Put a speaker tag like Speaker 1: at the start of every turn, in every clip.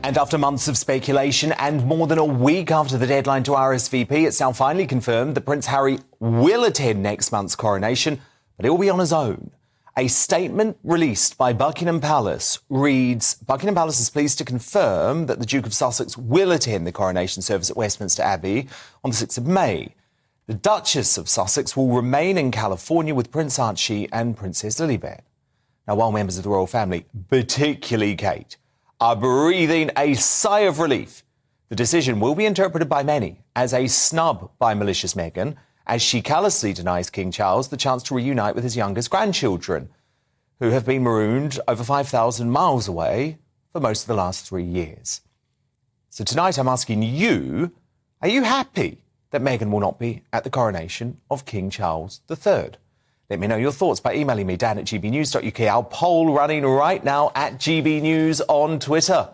Speaker 1: And after months of speculation and more than a week after the deadline to RSVP, it's now finally confirmed that Prince Harry will attend next month's coronation, but it will be on his own. A statement released by Buckingham Palace reads, Buckingham Palace is pleased to confirm that the Duke of Sussex will attend the coronation service at Westminster Abbey on the 6th of May. The Duchess of Sussex will remain in California with Prince Archie and Princess Lilibet. Now, while members of the royal family, particularly Kate, are breathing a sigh of relief, the decision will be interpreted by many as a snub by malicious Meghan, as she callously denies King Charles the chance to reunite with his youngest grandchildren, who have been marooned over 5,000 miles away for most of the last 3 years. So tonight I'm asking you, are you happy that Meghan will not be at the coronation of King Charles III? Let me know your thoughts by emailing me, dan@gbnews.uk. Our poll running right now at GB News on Twitter.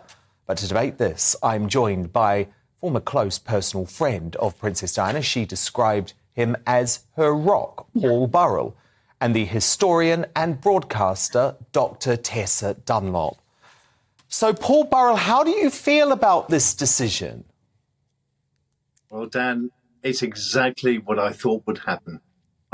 Speaker 1: But to debate this, I'm joined by former close personal friend of Princess Diana. She described him as her rock, Paul Burrell, and the historian and broadcaster, Dr Tessa Dunlop. So, Paul Burrell, how do you feel about this decision?
Speaker 2: Well, Dan, it's exactly what I thought would happen.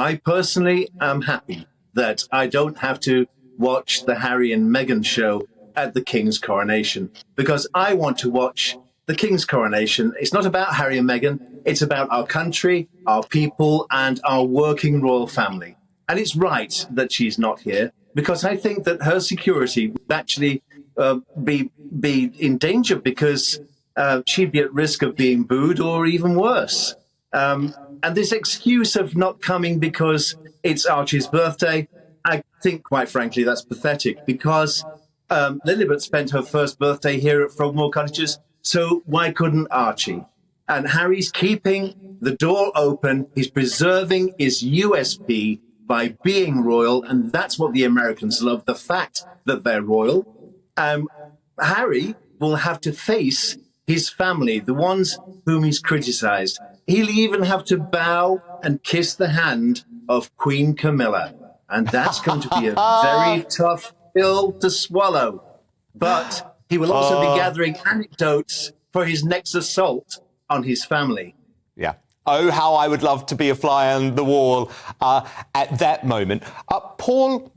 Speaker 2: I personally am happy that I don't have to watch the Harry and Meghan show at the King's coronation, because I want to watch the King's coronation. It's not about Harry and Meghan. It's about our country, our people, and our working royal family. And it's right that she's not here, because I think that her security would actually be in danger, because she'd be at risk of being booed or even worse. And this excuse of not coming because it's Archie's birthday, I think, quite frankly, that's pathetic, because Lilibet spent her first birthday here at Frogmore Cottages, so why couldn't Archie? And Harry's keeping the door open. He's preserving his USP by being royal, and that's what the Americans love, the fact that they're royal. Harry will have to face his family, the ones whom he's criticised. He'll even have to bow and kiss the hand of Queen Camilla. And that's going to be a very tough pill to swallow. But he will also be gathering anecdotes for his next assault on his family.
Speaker 1: Yeah. Oh, how I would love to be a fly on the wall at that moment. Paul,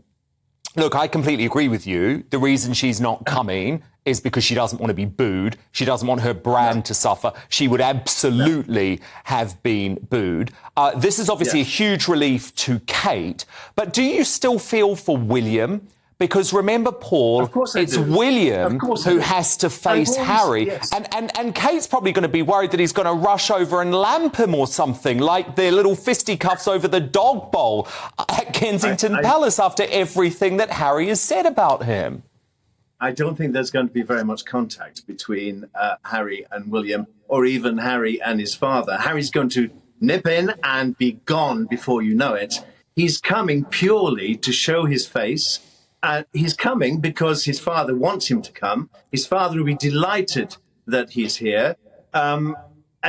Speaker 1: look, I completely agree with you. The reason she's not coming is because she doesn't want to be booed. She doesn't want her brand to suffer. She would absolutely have been booed. This is obviously a huge relief to Kate. But do you still feel for William? Because remember, Paul, it's William who has to face Harry. Yes. And Kate's probably going to be worried that he's going to rush over and lamp him or something, like their little fisticuffs over the dog bowl at Kensington Palace after everything that Harry has said about him.
Speaker 2: I don't think there's going to be very much contact between Harry and William, or even Harry and his father. Harry's going to nip in and be gone before you know it. He's coming purely to show his face. He's coming because his father wants him to come. His father will be delighted that he's here. And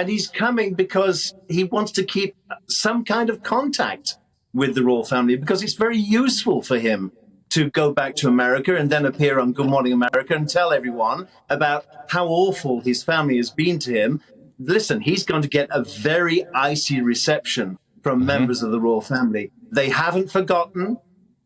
Speaker 2: he's coming because he wants to keep some kind of contact with the royal family, because it's very useful for him to go back to America and then appear on Good Morning America and tell everyone about how awful his family has been to him. Listen, he's going to get a very icy reception from members of the royal family. They haven't forgotten,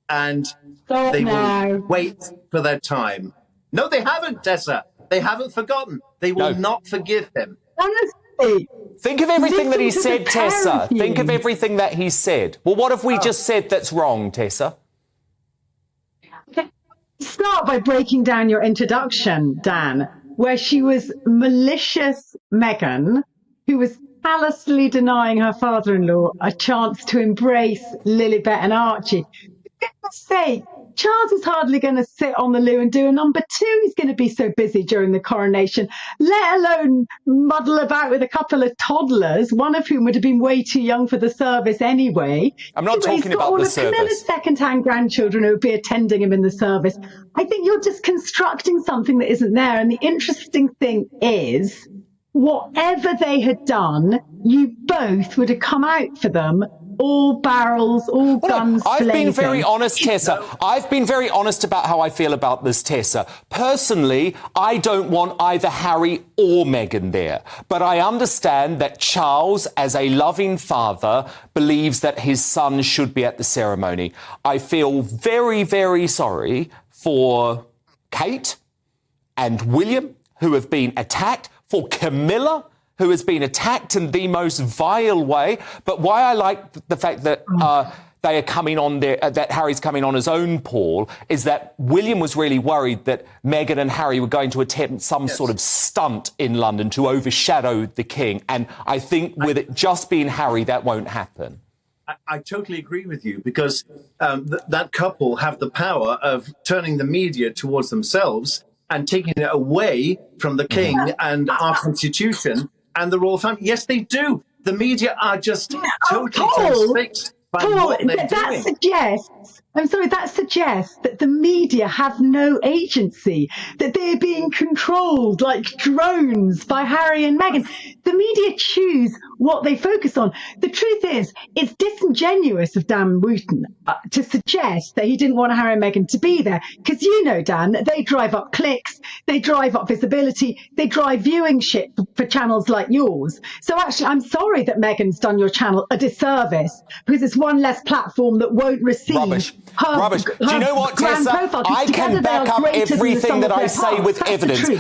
Speaker 2: and they will wait for their time. No, they haven't, Tessa. They haven't forgotten. They will not forgive him.
Speaker 3: Honestly.
Speaker 1: Think of everything that he said, Tessa. Think of everything that he said. Well, what have we just said that's wrong, Tessa?
Speaker 3: Start by breaking down your introduction, Dan, where she was malicious Meghan, who was callously denying her father-in-law a chance to embrace Lilibet and Archie. For goodness sake, Charles is hardly going to sit on the loo and do a number two. He's going to be so busy during the coronation, let alone muddle about with a couple of toddlers, one of whom would have been way too young for the service anyway.
Speaker 1: I'm not talking about the service.
Speaker 3: Camilla's second-hand grandchildren who would be attending him in the service. I think you're just constructing something that isn't there. And the interesting thing is, whatever they had done, you both would have come out for them all barrels, all guns
Speaker 1: I've
Speaker 3: blazing.
Speaker 1: been very honest, Tessa. I've been very honest about how I feel about this, Tessa. Personally, I don't want either Harry or Meghan there. But I understand that Charles, as a loving father, believes that his son should be at the ceremony. I feel very, very sorry for Kate and William, who have been attacked, for Camilla, who has been attacked in the most vile way. But why I like the fact that they are coming on there, that Harry's coming on his own, Paul, is that William was really worried that Meghan and Harry were going to attempt some sort of stunt in London to overshadow the king. And I think with it just being Harry, that won't happen.
Speaker 2: I totally agree with you, because that couple have the power of turning the media towards themselves and taking it away from the king and our constitution and the royal family. Yes, they do. The media are just totally transfixed by what they're doing.
Speaker 3: That suggests that the media have no agency, that they're being controlled like drones by Harry and Meghan. The media choose what they focus on. The truth is, it's disingenuous of Dan Wooten to suggest that he didn't want Harry and Meghan to be there. Because you know, Dan, they drive up clicks, they drive up visibility, they drive viewingship for channels like yours. So actually, I'm sorry that Meghan's done your channel a disservice, because it's one less platform that won't receive
Speaker 1: Rubbish. Do you know what, Tessa? I can back up everything that I say with evidence.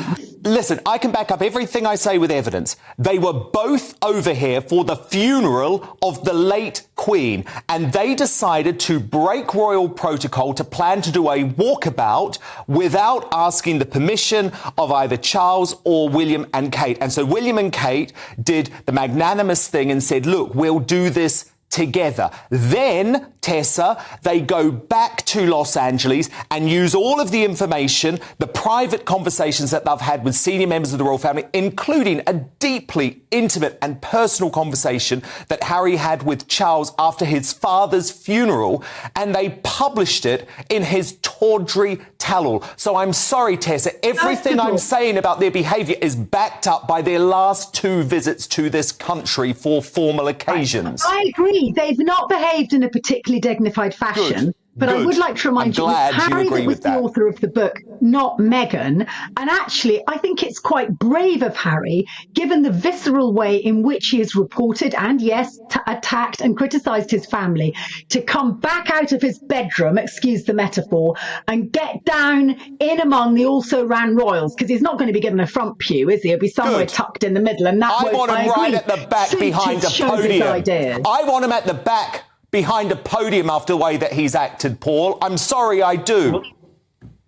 Speaker 1: Listen, I can back up everything I say with evidence. They were both over here for the funeral of the late Queen, and they decided to break royal protocol to plan to do a walkabout without asking the permission of either Charles or William and Kate. And so William and Kate did the magnanimous thing and said, look, we'll do this together. Then, Tessa, they go back to Los Angeles and use all of the information, the private conversations that they've had with senior members of the royal family, including a deeply intimate and personal conversation that Harry had with Charles after his father's funeral, and they published it in his tawdry tell-all. So I'm sorry, Tessa, everything I'm saying about their behaviour is backed up by their last 2 visits to this country for formal occasions.
Speaker 3: I agree. They've not behaved in a particularly dignified fashion. But I would like to remind you that Harry was the author of the book, not Meghan. And actually, I think it's quite brave of Harry, given the visceral way in which he has reported and, yes, attacked and criticised his family, to come back out of his bedroom, excuse the metaphor, and get down in among the also-ran royals, because he's not going to be given a front pew, is he? He'll be somewhere tucked in the middle. And that
Speaker 1: I want him right at the back behind a podium. I want him at the back behind a podium after the way that he's acted, Paul. I'm sorry, I do.
Speaker 2: Well,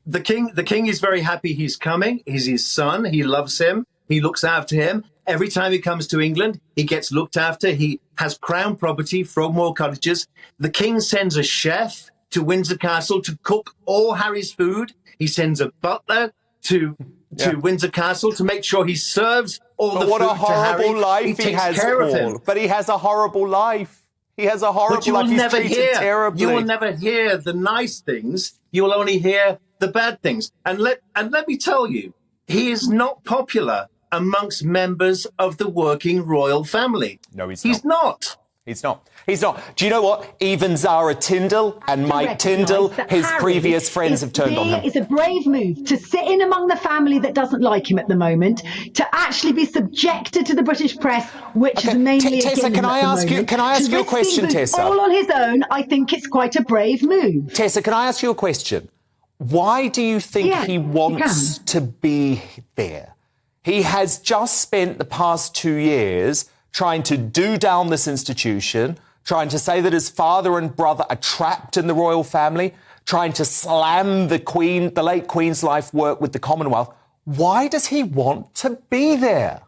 Speaker 2: the king is very happy he's coming. He's his son. He loves him. He looks after him. Every time he comes to England, he gets looked after. He has crown property, Frogmore Cottages. The king sends a chef to Windsor Castle to cook all Harry's food. He sends a butler to Windsor Castle to make sure he serves all the food to Harry.
Speaker 1: What a horrible life he has, Paul. But he has a horrible life. He has a horrible life. He's treated terribly.
Speaker 2: You will never hear the nice things. You will only hear the bad things. And let me tell you, he is not popular amongst members of the working royal family.
Speaker 1: No, he's
Speaker 2: not.
Speaker 1: He's not. He's not. Do you know what? Even Zara Tindall and Mike Tindall, his previous friends, have turned on him.
Speaker 3: It's a brave move to sit in among the family that doesn't like him at the moment, to actually be subjected to the British press, which is mainly
Speaker 1: Tessa, can I ask you a question, Tessa?
Speaker 3: All on his own, I think it's quite a brave move.
Speaker 1: Tessa, can I ask you a question? Why do you think he wants to be there? He has just spent the past 2 years trying to do down this institution, trying to say that his father and brother are trapped in the royal family, trying to slam the late Queen's life work with the Commonwealth. Why does he want to be there?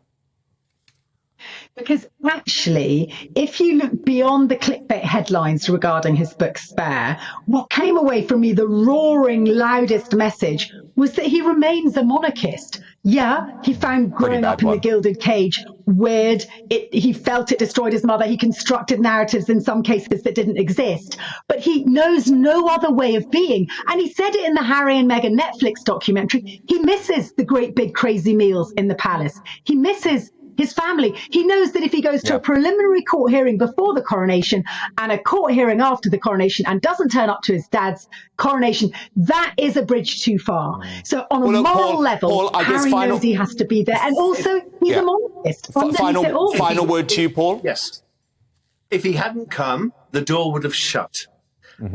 Speaker 3: Because actually, if you look beyond the clickbait headlines regarding his book Spare, what came away from me, the roaring loudest message, was that he remains a monarchist. Yeah, he found growing up in the gilded cage weird. He felt it destroyed his mother. He constructed narratives in some cases that didn't exist. But he knows no other way of being. And he said it in the Harry and Meghan Netflix documentary. He misses the great big crazy meals in the palace. He misses his family. He knows that if he goes to a preliminary court hearing before the coronation and a court hearing after the coronation and doesn't turn up to his dad's coronation, that is a bridge too far. So on a moral level, Harry knows he has to be there. And also, he's a monarchist.
Speaker 1: Final word to you, Paul?
Speaker 2: Yes. If he hadn't come, the door would have shut.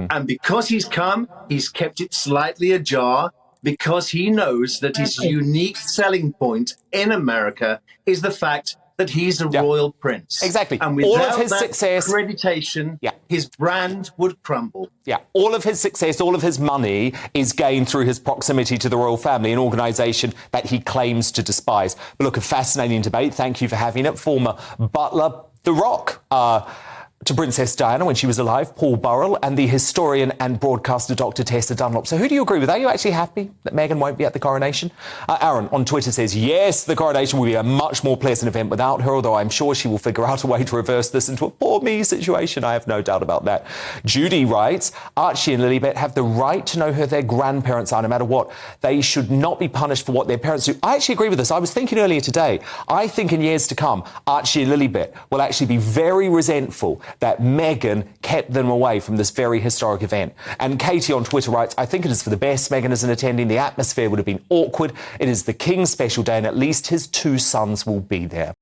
Speaker 2: And because he's come, he's kept it slightly ajar, because he knows that his unique selling point in America is the fact that he's a royal prince.
Speaker 1: Exactly.
Speaker 2: And without
Speaker 1: all of his
Speaker 2: that
Speaker 1: success,
Speaker 2: accreditation, his brand would crumble.
Speaker 1: Yeah, all of his success, all of his money is gained through his proximity to the royal family, an organisation that he claims to despise. But look, a fascinating debate. Thank you for having it. Former butler, The Rock, to Princess Diana when she was alive, Paul Burrell, and the historian and broadcaster Dr Tessa Dunlop. So who do you agree with? Are you actually happy that Meghan won't be at the coronation? Aaron on Twitter says, yes, the coronation will be a much more pleasant event without her, although I'm sure she will figure out a way to reverse this into a poor me situation. I have no doubt about that. Judy writes, Archie and Lilibet have the right to know who their grandparents are, no matter what. They should not be punished for what their parents do. I actually agree with this. I was thinking earlier today, I think in years to come, Archie and Lilibet will actually be very resentful that Meghan kept them away from this very historic event. And Katie on Twitter writes, I think it is for the best Meghan isn't attending. The atmosphere would have been awkward. It is the King's special day and at least his two sons will be there.